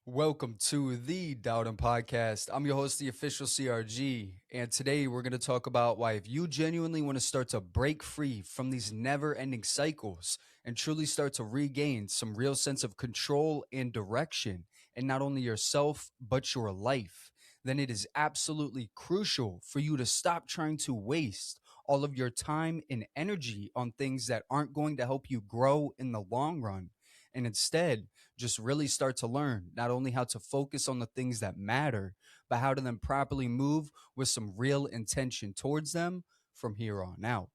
Welcome to the Dowden Podcast. I'm your host, the official CRG, and today we're going to talk about why, if you genuinely want to start to break free from these never ending cycles and truly start to regain some real sense of control and direction in not only yourself, but your life, then it is absolutely crucial for you to stop trying to waste all of your time and energy on things that aren't going to help you grow in the long run. And instead, just really start to learn not only how to focus on the things that matter, but how to then properly move with some real intention towards them from here on out.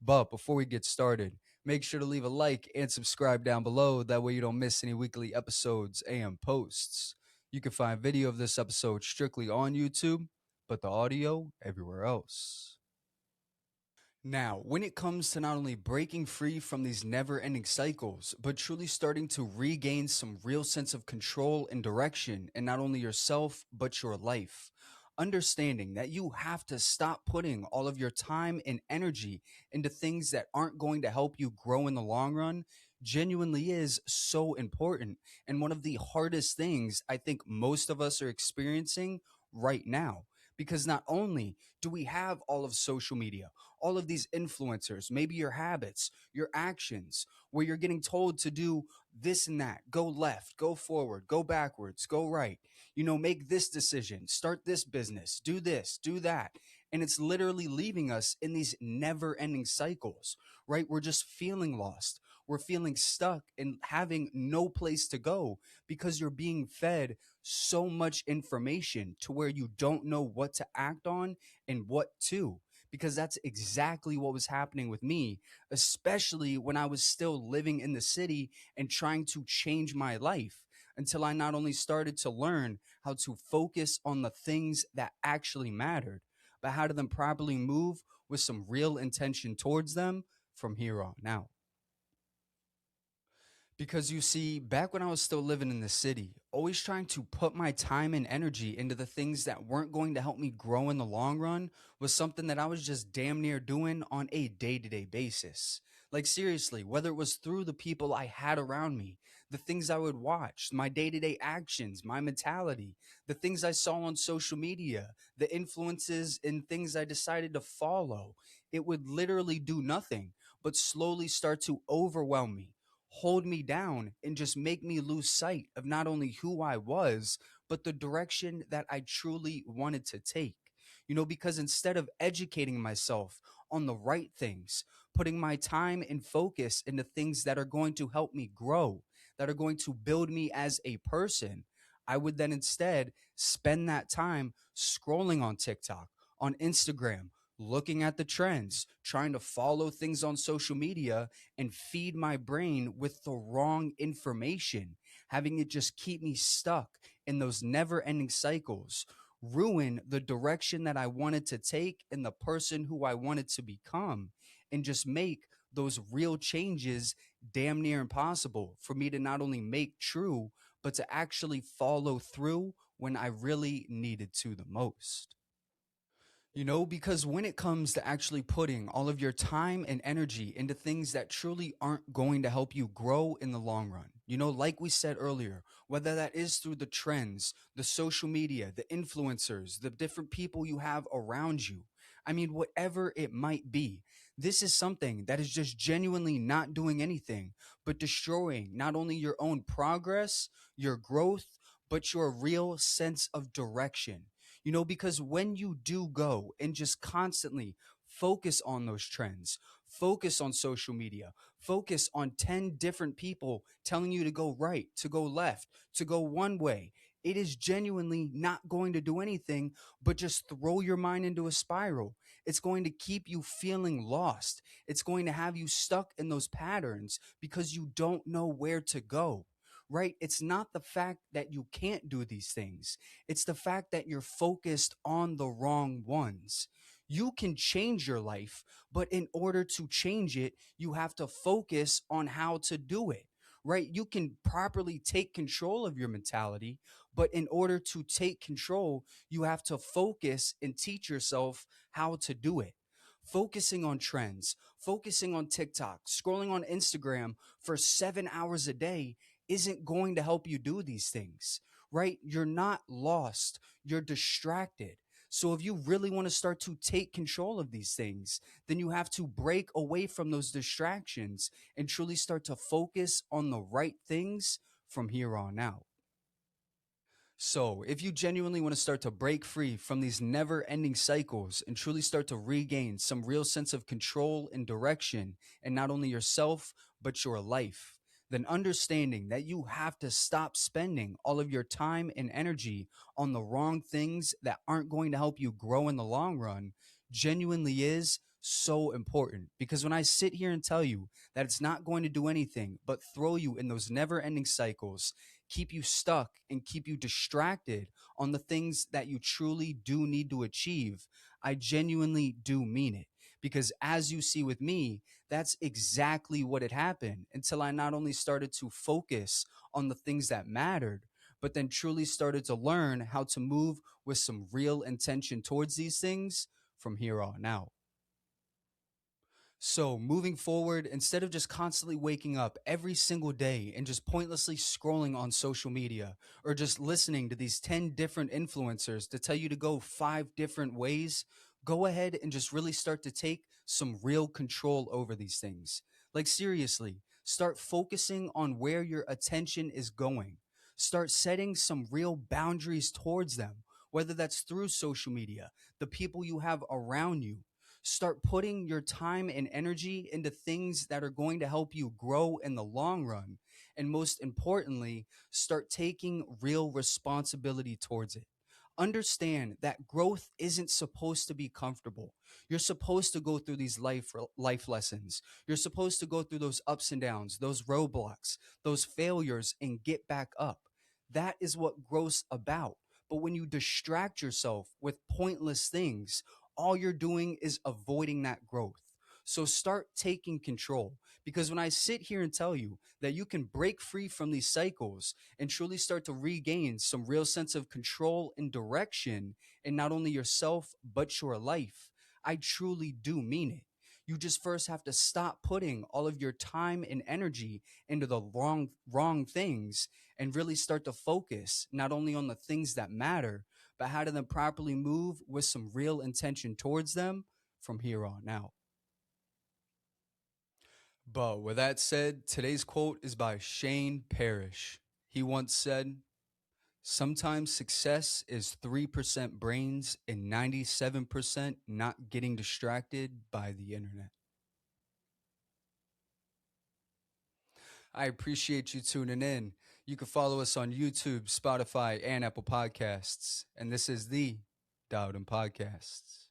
But before we get started, make sure to leave a like and subscribe down below. That way you don't miss any weekly episodes and posts. You can find video of this episode strictly on YouTube, but the audio everywhere else. Now, when it comes to not only breaking free from these never ending cycles, but truly starting to regain some real sense of control and direction in not only yourself, but your life, understanding that you have to stop putting all of your time and energy into things that aren't going to help you grow in the long run genuinely is so important. And one of the hardest things I think most of us are experiencing right now. Because not only do we have all of social media, all of these influencers, maybe your habits, your actions, where you're getting told to do this and that, go left, go forward, go backwards, go right, make this decision, start this business, do this, do that. And it's literally leaving us in these never ending cycles, right? We're just feeling lost. We're feeling stuck and having no place to go because you're being fed so much information to where you don't know what to act on and what to, because that's exactly what was happening with me, especially when I was still living in the city and trying to change my life, until I not only started to learn how to focus on the things that actually mattered, but how to then properly move with some real intention towards them from here on out. Because you see, back when I was still living in the city, always trying to put my time and energy into the things that weren't going to help me grow in the long run was something that I was just damn near doing on a day to day basis. Like, seriously, whether it was through the people I had around me, the things I would watch, my day to day actions, my mentality, the things I saw on social media, the influences and things I decided to follow, it would literally do nothing but slowly start to overwhelm me, hold me down, and just make me lose sight of not only who I was, but the direction that I truly wanted to take. Because instead of educating myself on the right things, putting my time and focus into things that are going to help me grow, that are going to build me as a person, I would then instead spend that time scrolling on TikTok, on Instagram, looking at the trends, trying to follow things on social media and feed my brain with the wrong information, having it just keep me stuck in those never ending cycles, ruin the direction that I wanted to take and the person who I wanted to become, and just make those real changes damn near impossible for me to not only make true, but to actually follow through when I really needed to the most. Because when it comes to actually putting all of your time and energy into things that truly aren't going to help you grow in the long run, like we said earlier, whether that is through the trends, the social media, the influencers, the different people you have around you, I mean, whatever it might be, this is something that is just genuinely not doing anything but destroying not only your own progress, your growth, but your real sense of direction. Because when you do go and just constantly focus on those trends, focus on social media, focus on 10 different people telling you to go right, to go left, to go one way, it is genuinely not going to do anything but just throw your mind into a spiral. It's going to keep you feeling lost. It's going to have you stuck in those patterns because you don't know where to go. Right? It's not the fact that you can't do these things. It's the fact that you're focused on the wrong ones. You can change your life, but in order to change it, you have to focus on how to do it. Right? You can properly take control of your mentality, but in order to take control, you have to focus and teach yourself how to do it. Focusing on trends, focusing on TikTok, scrolling on Instagram for 7 hours a day isn't going to help you do these things, right? You're not lost, you're distracted. So if you really want to start to take control of these things, then you have to break away from those distractions and truly start to focus on the right things from here on out. So, if you genuinely want to start to break free from these never ending cycles and truly start to regain some real sense of control and direction, and not only yourself, but your life, then understanding that you have to stop spending all of your time and energy on the wrong things that aren't going to help you grow in the long run genuinely is so important. Because when I sit here and tell you that it's not going to do anything but throw you in those never ending cycles, keep you stuck and keep you distracted on the things that you truly do need to achieve, I genuinely do mean it. Because as you see with me, that's exactly what had happened until I not only started to focus on the things that mattered, but then truly started to learn how to move with some real intention towards these things from here on out. So, moving forward, instead of just constantly waking up every single day and just pointlessly scrolling on social media or just listening to these 10 different influencers to tell you to go 5 different ways, go ahead and just really start to take some real control over these things. Like, seriously, start focusing on where your attention is going. Start setting some real boundaries towards them, whether that's through social media, the people you have around you. Start putting your time and energy into things that are going to help you grow in the long run. And most importantly, start taking real responsibility towards it. Understand that growth isn't supposed to be comfortable. You're supposed to go through these life lessons. You're supposed to go through those ups and downs, those roadblocks, those failures, and get back up. That is what growth's about. But when you distract yourself with pointless things, all you're doing is avoiding that growth. So start taking control. Because when I sit here and tell you that you can break free from these cycles and truly start to regain some real sense of control and direction in not only yourself, but your life, I truly do mean it. You just first have to stop putting all of your time and energy into the wrong things and really start to focus not only on the things that matter, but how to then properly move with some real intention towards them from here on out. But with that said, today's quote is by Shane Parrish. He once said, "Sometimes success is 3% brains and 97% not getting distracted by the internet." I appreciate you tuning in. You can follow us on YouTube, Spotify, and Apple Podcasts. And this is the Dowden Podcasts.